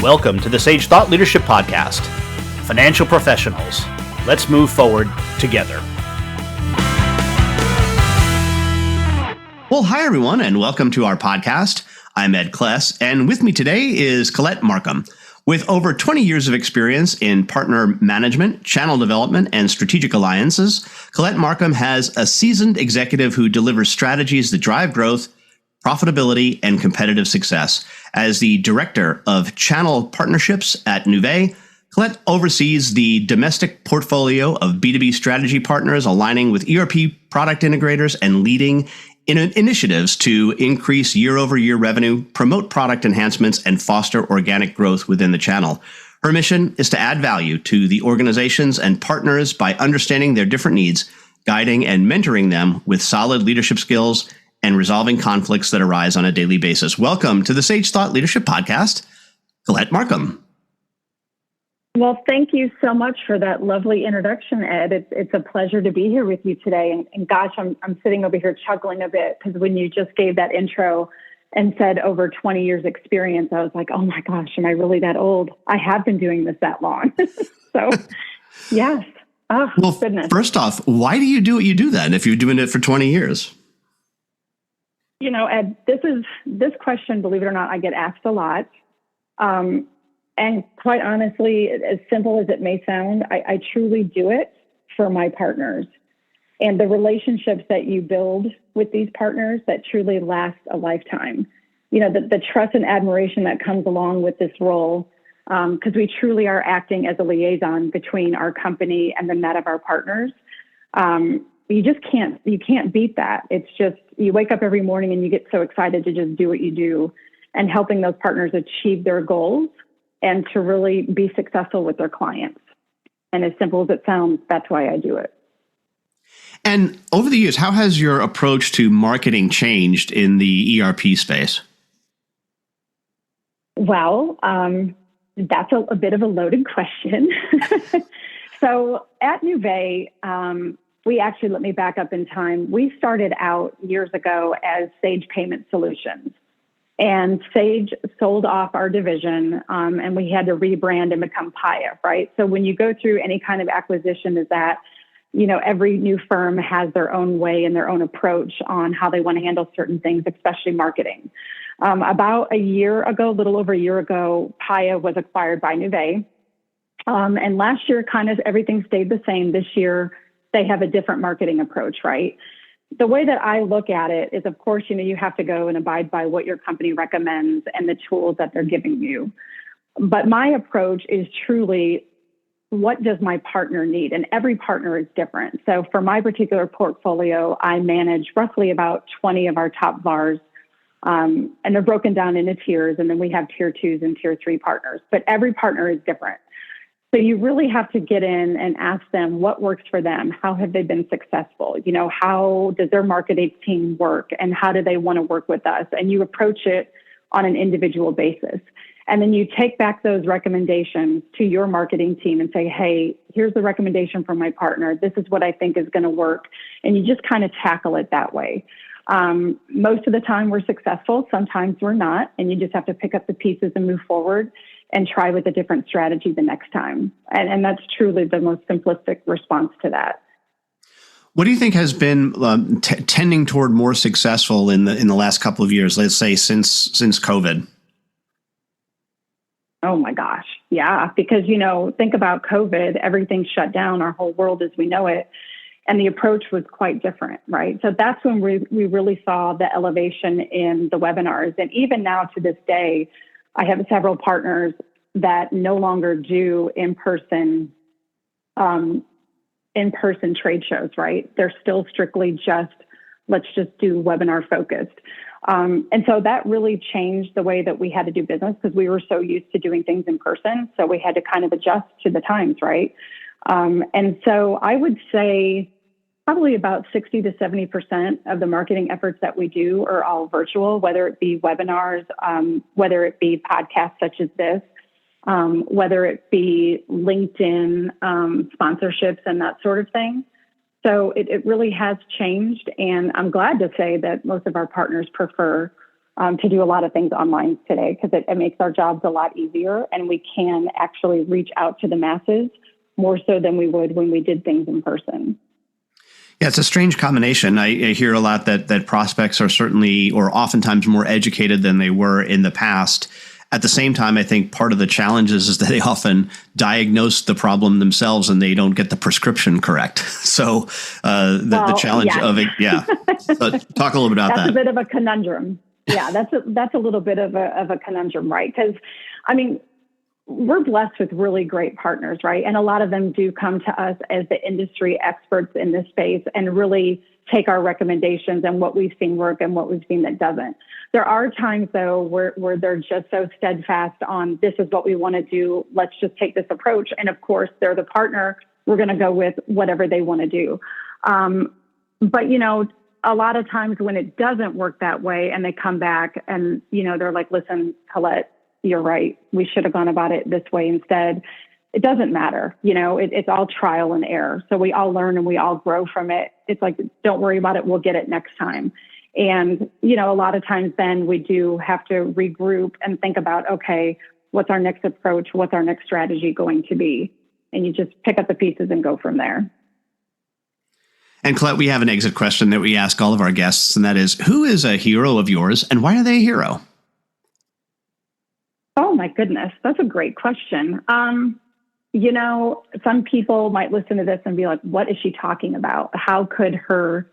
Welcome to the Sage Thought Leadership Podcast. Financial professionals, let's move forward together. Well, hi, everyone, and welcome to our podcast. I'm Ed Kless, and with me today is Colette Markham. With over 20 years of experience in partner management, channel development, and strategic alliances, Colette Markham has a seasoned executive who delivers strategies that drive growth, profitability, and competitive success. As the Director of Channel Partnerships at Nuvei, Colette oversees the domestic portfolio of B2B strategy partners, aligning with ERP product integrators and leading in initiatives to increase year-over-year revenue, promote product enhancements, and foster organic growth within the channel. Her mission is to add value to the organizations and partners by understanding their different needs, guiding and mentoring them with solid leadership skills, and resolving conflicts that arise on a daily basis. Welcome to the Sage Thought Leadership Podcast, Colette Markham. Well, thank you so much for that lovely introduction, Ed. It's a pleasure to be here with you today. And gosh, I'm sitting over here chuckling a bit because when you just gave that intro and said over 20 years experience, I was like, oh my gosh, am I really that old? I have been doing this that long. So, yes. Oh, well, goodness. First off, why do you do what you do then if you're doing it for 20 years? You know, Ed, this question, believe it or not, I get asked a lot. And quite honestly, as simple as it may sound, I truly do it for my partners and the relationships that you build with these partners that truly last a lifetime. You know, the trust and admiration that comes along with this role, because we truly are acting as a liaison between our company and the net of our partners. You can't beat that. It's just, you wake up every morning and you get so excited to just do what you do and helping those partners achieve their goals and to really be successful with their clients. And as simple as it sounds, that's why I do it. And over the years, how has your approach to marketing changed in the ERP space? Well, that's a bit of a loaded question. So at Nuvei, let me back up in time. We started out years ago as Sage Payment Solutions. And Sage sold off our division, and we had to rebrand and become Paya, right? So when you go through any kind of acquisition, is that, you know, every new firm has their own way and their own approach on how they want to handle certain things, especially marketing. About a little over a year ago, Paya was acquired by Nuvei. And last year, kind of everything stayed the same. This year, they have a different marketing approach, right? The way that I look at it is, of course, you know, you have to go and abide by what your company recommends and the tools that they're giving you. But my approach is truly, what does my partner need? And every partner is different. So for my particular portfolio, I manage roughly about 20 of our top VARs, and they're broken down into tiers. And then we have tier 2s and tier 3 partners, but every partner is different. So you really have to get in and ask them what works for them. How have they been successful? You know, how does their marketing team work and how do they want to work with us? And you approach it on an individual basis. And then you take back those recommendations to your marketing team and say, hey, here's the recommendation from my partner. This is what I think is going to work. And you just kind of tackle it that way. Most of the time we're successful. Sometimes we're not. And you just have to pick up the pieces and move forward and try with a different strategy the next time. And that's truly the most simplistic response to that. What do you think has been tending toward more successful in the last couple of years, let's say since COVID? Oh my gosh. Yeah. Because, you know, think about COVID, everything shut down, our whole world as we know it. And the approach was quite different, right? So that's when we really saw the elevation in the webinars. And even now to this day, I have several partners that no longer do in-person trade shows, right? They're still strictly let's just do webinar focused. And so that really changed the way that we had to do business because we were so used to doing things in person. So we had to kind of adjust to the times, right? And so I would say probably about 60 to 70% of the marketing efforts that we do are all virtual, whether it be webinars, whether it be podcasts such as this, whether it be LinkedIn sponsorships and that sort of thing. So it really has changed. And I'm glad to say that most of our partners prefer to do a lot of things online today because it makes our jobs a lot easier, and we can actually reach out to the masses more so than we would when we did things in person. Yeah, it's a strange combination. I hear a lot that prospects are certainly or oftentimes more educated than they were in the past. At the same time, I think part of the challenge is that they often diagnose the problem themselves and they don't get the prescription correct. So the challenge of it, yeah. So talk a little bit about that. That's a bit of a conundrum. Yeah, that's a little bit of a conundrum, right? Because, I mean, we're blessed with really great partners, right? And a lot of them do come to us as the industry experts in this space and really take our recommendations and what we've seen work and what we've seen that doesn't. There are times, though, where they're just so steadfast on this is what we want to do. Let's just take this approach. And of course, they're the partner. We're going to go with whatever they want to do. But, you know, a lot of times when it doesn't work that way and they come back and, you know, they're like, listen, Colette, you're right. We should have gone about it this way instead. It doesn't matter. You know, it's all trial and error. So we all learn and we all grow from it. It's like, don't worry about it. We'll get it next time. And, you know, a lot of times then we do have to regroup and think about, okay, what's our next approach? What's our next strategy going to be? And you just pick up the pieces and go from there. And Colette, we have an exit question that we ask all of our guests, and that is, who is a hero of yours and why are they a hero? Oh, my goodness. That's a great question. You know, some people might listen to this and be like, what is she talking about? How could her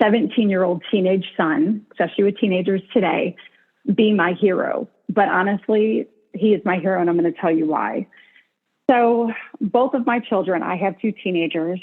17-year-old teenage son, especially with teenagers today, be my hero? But honestly, he is my hero, and I'm going to tell you why. So both of my children, I have two teenagers,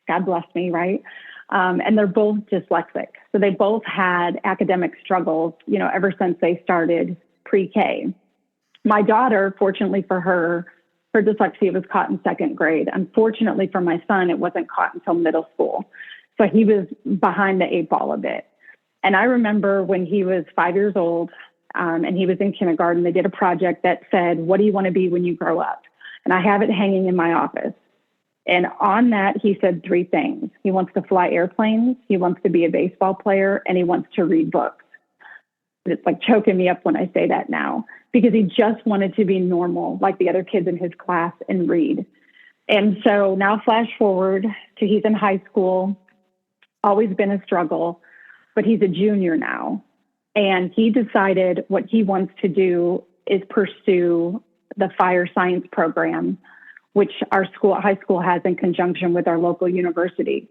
God bless me, right? And they're both dyslexic. So they both had academic struggles, you know, ever since they started pre-K. My daughter, fortunately for her dyslexia was caught in second grade. Unfortunately for my son, it wasn't caught until middle school. So he was behind the eight ball a bit. And I remember when he was 5 years old and he was in kindergarten, they did a project that said, what do you want to be when you grow up? And I have it hanging in my office. And on that, he said three things. He wants to fly airplanes, he wants to be a baseball player, and he wants to read books. It's like choking me up when I say that now, because he just wanted to be normal, like the other kids in his class, and read. And so now flash forward to he's in high school, always been a struggle, but he's a junior now. And he decided what he wants to do is pursue the fire science program, which our high school has in conjunction with our local university.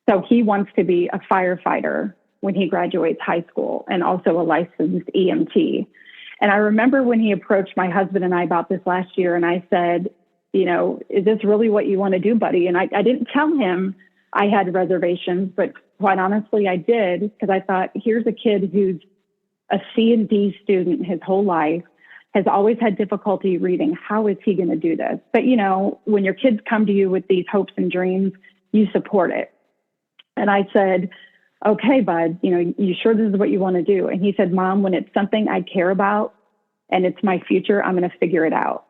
So he wants to be a firefighter when he graduates high school, and also a licensed EMT. And I remember when he approached my husband and I about this last year, and I said, you know, is this really what you want to do, buddy? And I didn't tell him I had reservations, but quite honestly, I did, because I thought, here's a kid who's a C and D student his whole life, has always had difficulty reading. How is he going to do this? But, you know, when your kids come to you with these hopes and dreams, you support it. And I said, okay, bud, you know, you sure this is what you want to do? And he said, Mom, when it's something I care about and it's my future, I'm going to figure it out.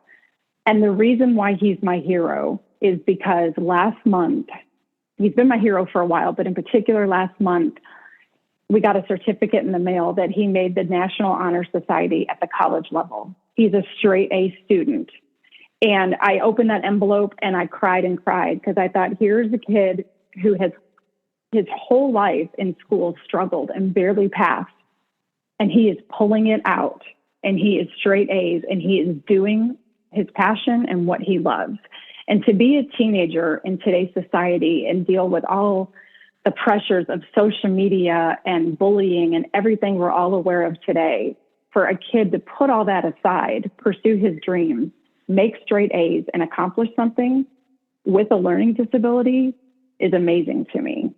And the reason why he's my hero is because last month, he's been my hero for a while, but in particular last month, we got a certificate in the mail that he made the National Honor Society at the college level. He's a straight A student. And I opened that envelope and I cried and cried, because I thought, here's a kid who has his whole life in school struggled and barely passed. And he is pulling it out, and he is straight A's, and he is doing his passion and what he loves. And to be a teenager in today's society and deal with all the pressures of social media and bullying and everything we're all aware of today, for a kid to put all that aside, pursue his dreams, make straight A's, and accomplish something with a learning disability is amazing to me.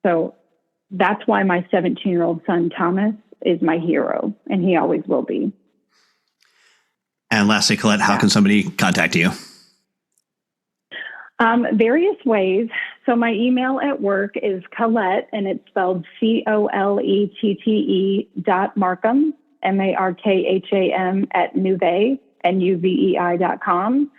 So that's why my 17-year-old son, Thomas, is my hero, and he always will be. And lastly, Colette, how can somebody contact you? Various ways. So my email at work is Colette, and it's spelled COLETTE.Markham, MARKHAM at Nuvei, NUVEI.com.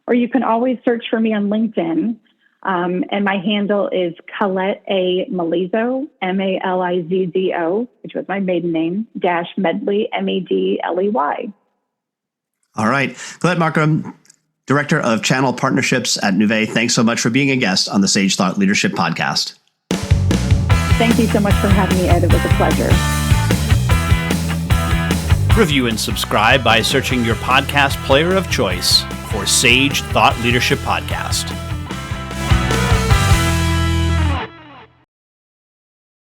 Or you can always search for me on LinkedIn. And my handle is Colette A. Malizzo, Malizzo, which was my maiden name, - Medley, Medley. All right. Colette Markham, Director of Channel Partnerships at Nuvei, thanks so much for being a guest on the Sage Thought Leadership Podcast. Thank you so much for having me, Ed. It was a pleasure. Review and subscribe by searching your podcast player of choice for Sage Thought Leadership Podcast.